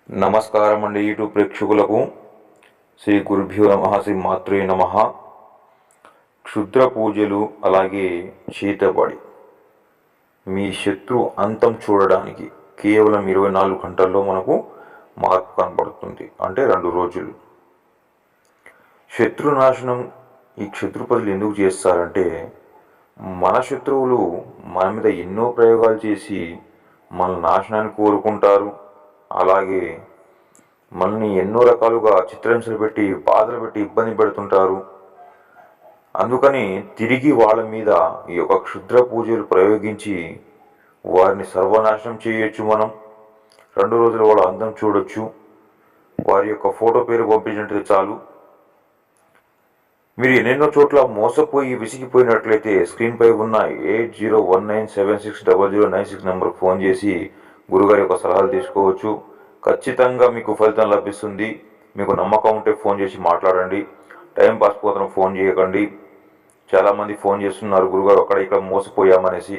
నమస్కారం అండి యూట్యూబ్ ప్రేక్షకులకు. శ్రీ గురుభ్యో నమః, శ్రీ మాత్రే నమః. క్షుద్ర పూజలు అలాగే చేతబడి మీ శత్రు అంతం చూడడానికి కేవలం 24 గంటల్లో మనకు మార్పు కనబడుతుంది. అంటే 2 రోజులు. శత్రునాశనం ఈ క్షుద్రపదులు ఎందుకు చేస్తారంటే, మన శత్రువులు మన మీద ఎన్నో ప్రయోగాలు చేసి మన నాశనాన్ని కోరుకుంటారు. అలాగే మనల్ని ఎన్నో రకాలుగా చిత్రహింసలు పెట్టి, బాధలు పెట్టి, ఇబ్బంది పెడుతుంటారు. అందుకని తిరిగి వాళ్ళ మీద ఈ యొక్క క్షుద్ర పూజలు ప్రయోగించి వారిని సర్వనాశనం చేయొచ్చు. మనం 2 రోజులు వాళ్ళ అందం చూడొచ్చు. వారి యొక్క ఫోటో పేరు పంపించినట్టు చాలు. మీరు ఎన్నెన్నో చోట్ల మోసపోయి విసిగిపోయినట్లయితే స్క్రీన్పై ఉన్న 8019760096 నెంబర్కి ఫోన్ చేసి గురుగారి యొక్క సలహాలు తీసుకోవచ్చు. ఖచ్చితంగా మీకు ఫలితం లభిస్తుంది. మీకు నమ్మకం ఉంటే ఫోన్ చేసి మాట్లాడండి. టైం పాస్ కోసం ఫోన్ చేయకండి. చాలామంది ఫోన్ చేస్తున్నారు, గురుగారు అక్కడ ఇక్కడ మోసపోయామనేసి.